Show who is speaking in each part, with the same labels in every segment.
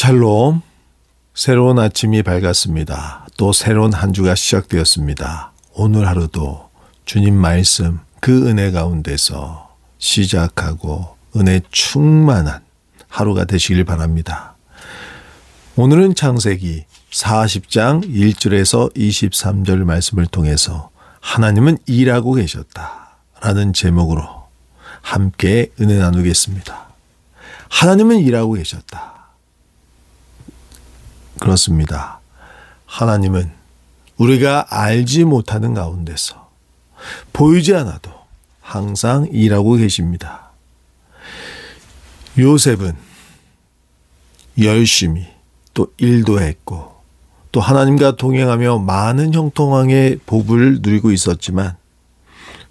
Speaker 1: 샬롬. 새로운 아침이 밝았습니다. 또 새로운 한 주가 시작되었습니다. 오늘 하루도 주님 말씀 그 은혜 가운데서 시작하고 은혜 충만한 하루가 되시길 바랍니다. 오늘은 창세기 40장 1절에서 23절 말씀을 통해서 하나님은 일하고 계셨다라는 제목으로 함께 은혜 나누겠습니다. 하나님은 일하고 계셨다. 그렇습니다. 하나님은 우리가 알지 못하는 가운데서 보이지 않아도 항상 일하고 계십니다. 요셉은 열심히 또 일도 했고 또 하나님과 동행하며 많은 형통왕의 복을 누리고 있었지만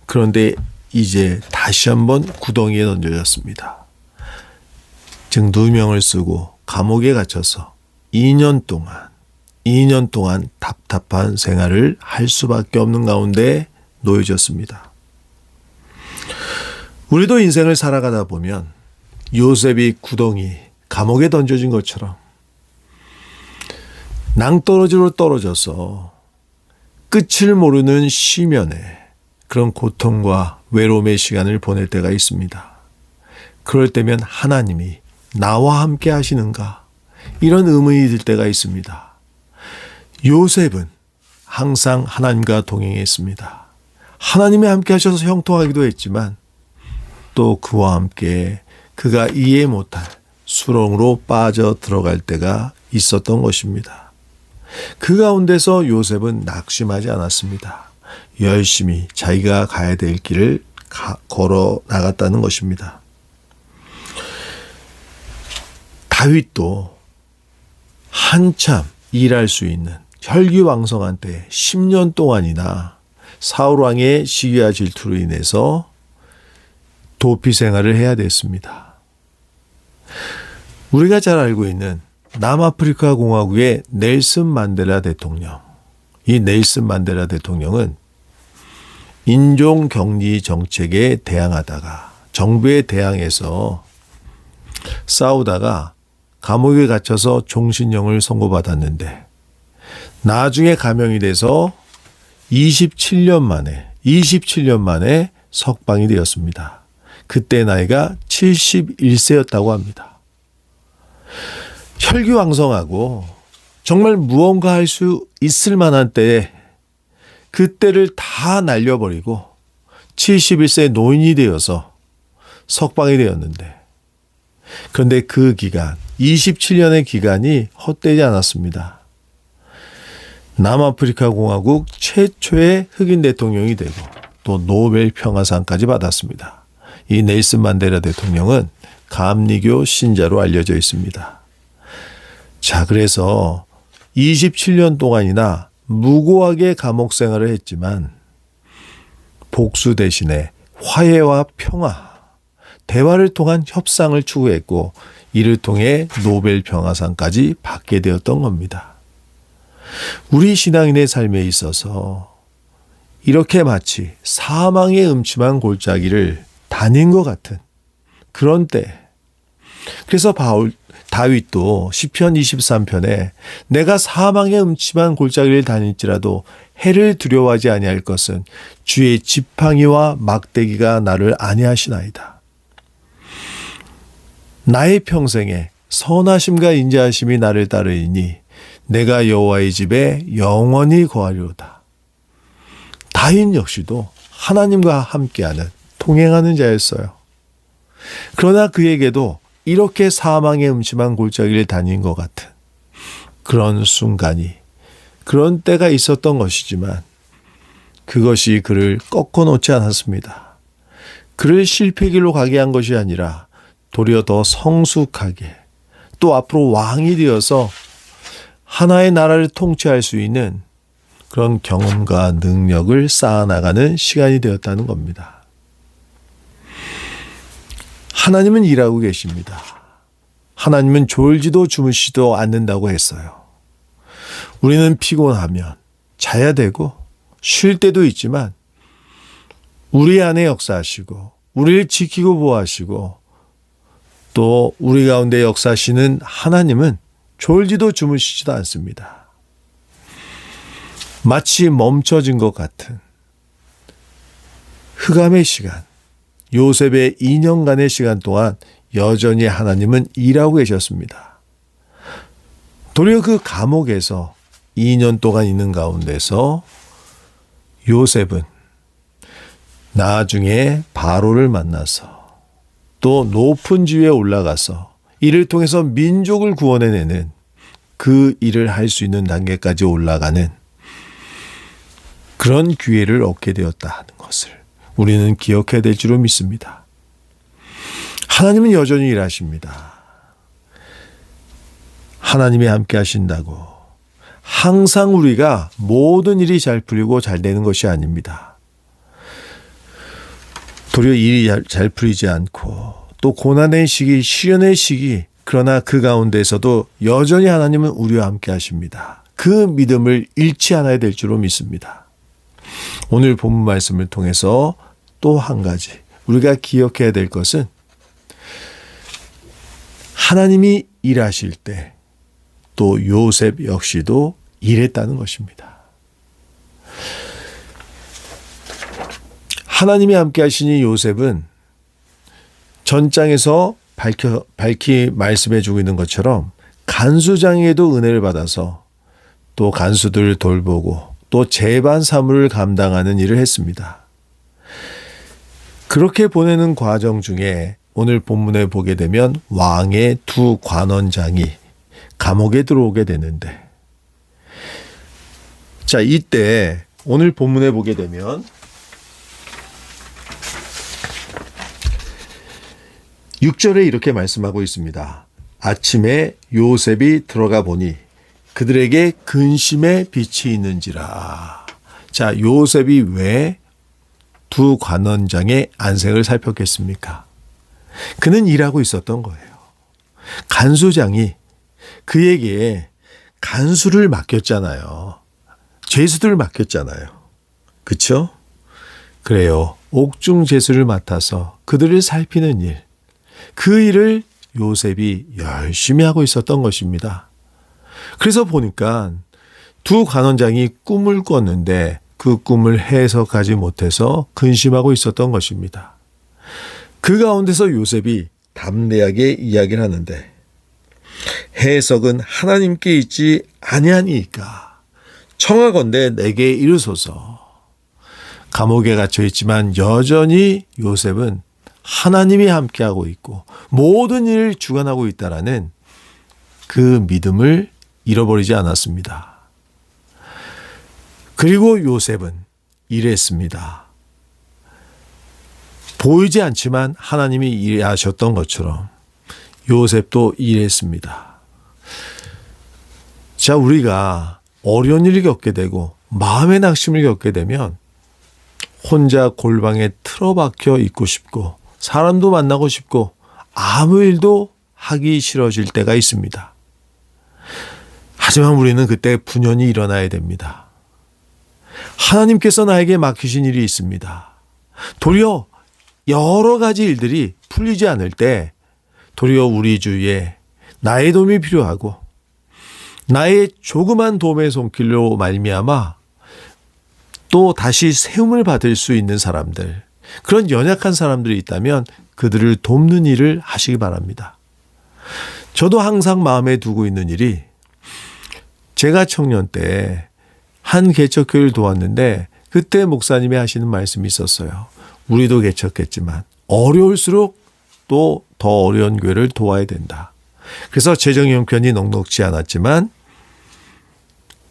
Speaker 1: 그런데 이제 다시 한번 구덩이에 던져졌습니다. 즉 누명을 쓰고 감옥에 갇혀서 2년 동안 답답한 생활을 할 수밖에 없는 가운데 놓여졌습니다. 우리도 인생을 살아가다 보면 요셉이 구덩이, 감옥에 던져진 것처럼 낭떠러지로 떨어져서 끝을 모르는 시면에 그런 고통과 외로움의 시간을 보낼 때가 있습니다. 그럴 때면 하나님이 나와 함께 하시는가? 이런 의문이 들 때가 있습니다. 요셉은 항상 하나님과 동행했습니다. 하나님이 함께 하셔서 형통하기도 했지만 또 그와 함께 그가 이해 못할 수렁으로 빠져 들어갈 때가 있었던 것입니다. 그 가운데서 요셉은 낙심하지 않았습니다. 열심히 자기가 가야 될 길을 걸어 나갔다는 것입니다. 다윗도 한참 일할 수 있는 혈기왕성한 때 10년 동안이나 사울왕의 시기와 질투로 인해서 도피 생활을 해야 됐습니다. 우리가 잘 알고 있는 남아프리카 공화국의 넬슨 만델라 대통령. 이 넬슨 만델라 대통령은 인종 격리 정책에 대항하다가 정부에 대항해서 싸우다가 감옥에 갇혀서 종신형을 선고받았는데 나중에 감형이 돼서 27년 만에 석방이 되었습니다. 그때 나이가 71세였다고 합니다. 혈기왕성하고 정말 무언가 할 수 있을 만한 때에 그때를 다 날려버리고 71세 노인이 되어서 석방이 되었는데 그런데 그 기간 27년의 기간이 헛되지 않았습니다. 남아프리카 공화국 최초의 흑인 대통령이 되고 또 노벨 평화상까지 받았습니다. 이 넬슨 만델라 대통령은 감리교 신자로 알려져 있습니다. 자, 그래서 27년 동안이나 무고하게 감옥 생활을 했지만 복수 대신에 화해와 평화, 대화를 통한 협상을 추구했고 이를 통해 노벨 평화상까지 받게 되었던 겁니다. 우리 신앙인의 삶에 있어서 이렇게 마치 사망의 음침한 골짜기를 다닌 것 같은 그런 때, 그래서 다윗도 시편 23편에 내가 사망의 음침한 골짜기를 다닐지라도 해를 두려워하지 아니할 것은 주의 지팡이와 막대기가 나를 안위하시나이다. 나의 평생에 선하심과 인자하심이 나를 따르리니 내가 여호와의 집에 영원히 거하리로다. 다윗 역시도 하나님과 함께하는 동행하는 자였어요. 그러나 그에게도 이렇게 사망의 음침한 골짜기를 다닌 것 같은 그런 순간이, 그런 때가 있었던 것이지만 그것이 그를 꺾어놓지 않았습니다. 그를 실패길로 가게 한 것이 아니라 도리어 더 성숙하게 또 앞으로 왕이 되어서 하나의 나라를 통치할 수 있는 그런 경험과 능력을 쌓아나가는 시간이 되었다는 겁니다. 하나님은 일하고 계십니다. 하나님은 졸지도 주무시지도 않는다고 했어요. 우리는 피곤하면 자야 되고 쉴 때도 있지만 우리 안에 역사하시고 우리를 지키고 보호하시고 또 우리 가운데 역사하시는 하나님은 졸지도 주무시지도 않습니다. 마치 멈춰진 것 같은 흑암의 시간, 요셉의 2년간의 시간 동안 여전히 하나님은 일하고 계셨습니다. 도리어 그 감옥에서 2년 동안 있는 가운데서 요셉은 나중에 바로를 만나서 또 높은 지위에 올라가서 이를 통해서 민족을 구원해내는 그 일을 할 수 있는 단계까지 올라가는 그런 기회를 얻게 되었다는 것을 우리는 기억해야 될 줄로 믿습니다. 하나님은 여전히 일하십니다. 하나님이 함께 하신다고 항상 우리가 모든 일이 잘 풀리고 잘 되는 것이 아닙니다. 도리어 일이 잘 풀리지 않고 또 고난의 시기, 시련의 시기, 그러나 그 가운데서도 여전히 하나님은 우리와 함께 하십니다. 그 믿음을 잃지 않아야 될 줄로 믿습니다. 오늘 본문 말씀을 통해서 또 한 가지 우리가 기억해야 될 것은 하나님이 일하실 때 또 요셉 역시도 일했다는 것입니다. 하나님이 함께 하시니 요셉은 전장에서 밝히 말씀해 주고 있는 것처럼 간수장에게도 은혜를 받아서 또 간수들을 돌보고 또 재반 사무를 감당하는 일을 했습니다. 그렇게 보내는 과정 중에 오늘 본문에 보게 되면 왕의 두 관원장이 감옥에 들어오게 되는데, 자, 이때 오늘 본문에 보게 되면 6절에 이렇게 말씀하고 있습니다. 아침에 요셉이 들어가 보니 그들에게 근심의 빛이 있는지라. 자, 요셉이 왜 두 관원장의 안색을 살폈겠습니까? 그는 일하고 있었던 거예요. 간수장이 그에게 간수를 맡겼잖아요. 죄수들을 맡겼잖아요. 그렇죠? 그래요. 옥중 죄수를 맡아서 그들을 살피는 일, 그 일을 요셉이 열심히 하고 있었던 것입니다. 그래서 보니까 두 관원장이 꿈을 꿨는데 그 꿈을 해석하지 못해서 근심하고 있었던 것입니다. 그 가운데서 요셉이 담대하게 이야기를 하는데, 해석은 하나님께 있지 아니하니까 청하건대 내게 이르소서. 감옥에 갇혀 있지만 여전히 요셉은 하나님이 함께하고 있고 모든 일을 주관하고 있다라는 그 믿음을 잃어버리지 않았습니다. 그리고 요셉은 일했습니다. 보이지 않지만 하나님이 일하셨던 것처럼 요셉도 일했습니다. 자, 우리가 어려운 일을 겪게 되고 마음의 낙심을 겪게 되면 혼자 골방에 틀어박혀 있고 싶고 사람도 만나고 싶고 아무 일도 하기 싫어질 때가 있습니다. 하지만 우리는 그때 분연히 일어나야 됩니다. 하나님께서 나에게 맡기신 일이 있습니다. 도리어 여러 가지 일들이 풀리지 않을 때 도리어 우리 주위에 나의 도움이 필요하고 나의 조그만 도움의 손길로 말미암아 또 다시 세움을 받을 수 있는 사람들, 그런 연약한 사람들이 있다면 그들을 돕는 일을 하시기 바랍니다. 저도 항상 마음에 두고 있는 일이, 제가 청년 때 한 개척교회를 도왔는데 그때 목사님이 하시는 말씀이 있었어요. 우리도 개척했지만 어려울수록 또 더 어려운 교회를 도와야 된다. 그래서 재정 형편이 넉넉지 않았지만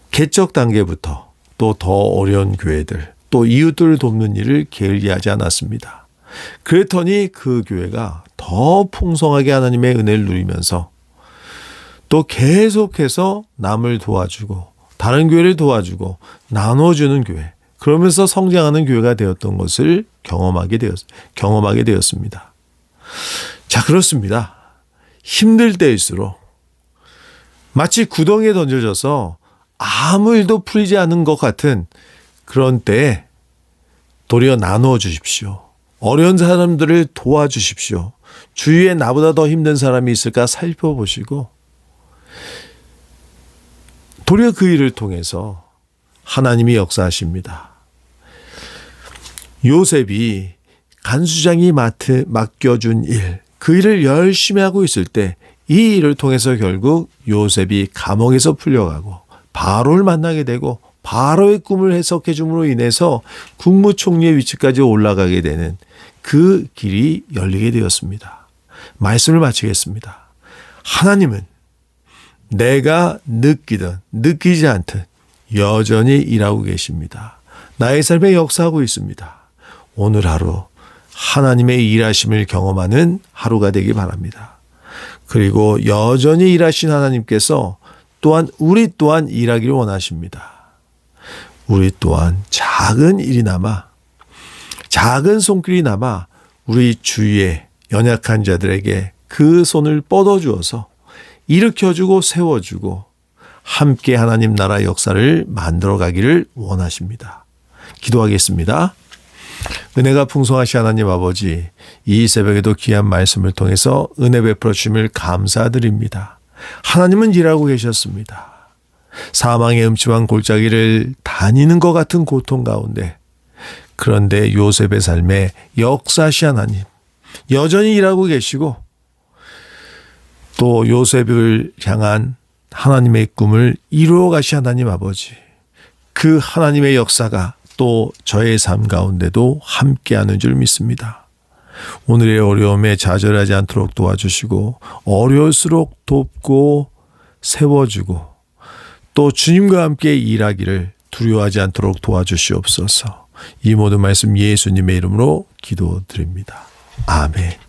Speaker 1: 개척 단계부터 또 더 어려운 교회들, 또 이웃들을 돕는 일을 게을리하지 않았습니다. 그랬더니 그 교회가 더 풍성하게 하나님의 은혜를 누리면서 또 계속해서 남을 도와주고 다른 교회를 도와주고 나눠주는 교회, 그러면서 성장하는 교회가 되었던 것을 경험하게 되었습니다. 자, 그렇습니다. 힘들 때일수록 마치 구덩이에 던져져서 아무 일도 풀리지 않은 것 같은 그런 때에 도리어 나누어 주십시오. 어려운 사람들을 도와주십시오. 주위에 나보다 더 힘든 사람이 있을까 살펴보시고 도리어 그 일을 통해서 하나님이 역사하십니다. 요셉이 간수장이 맡겨준 일, 그 일을 열심히 하고 있을 때 이 일을 통해서 결국 요셉이 감옥에서 풀려가고 바로를 만나게 되고 바로의 꿈을 해석해 줌으로 인해서 국무총리의 위치까지 올라가게 되는 그 길이 열리게 되었습니다. 말씀을 마치겠습니다. 하나님은 내가 느끼든 느끼지 않든 여전히 일하고 계십니다. 나의 삶에 역사하고 있습니다. 오늘 하루 하나님의 일하심을 경험하는 하루가 되기 바랍니다. 그리고 여전히 일하신 하나님께서 또한 우리 또한 일하기를 원하십니다. 우리 또한 작은 일이나마, 작은 손길이나마 우리 주위에 연약한 자들에게 그 손을 뻗어주어서 일으켜주고 세워주고 함께 하나님 나라 역사를 만들어가기를 원하십니다. 기도하겠습니다. 은혜가 풍성하신 하나님 아버지, 이 새벽에도 귀한 말씀을 통해서 은혜 베풀어 주심을 감사드립니다. 하나님은 일하고 계셨습니다. 사망의 음침한 골짜기를 다니는 것 같은 고통 가운데, 그런데 요셉의 삶에 역사하신 하나님 여전히 일하고 계시고, 또 요셉을 향한 하나님의 꿈을 이루어 가신 하나님 아버지, 그 하나님의 역사가 또 저의 삶 가운데도 함께하는 줄 믿습니다. 오늘의 어려움에 좌절하지 않도록 도와주시고 어려울수록 돕고 세워주고 또 주님과 함께 일하기를 두려워하지 않도록 도와주시옵소서. 이 모든 말씀 예수님의 이름으로 기도드립니다. 아멘.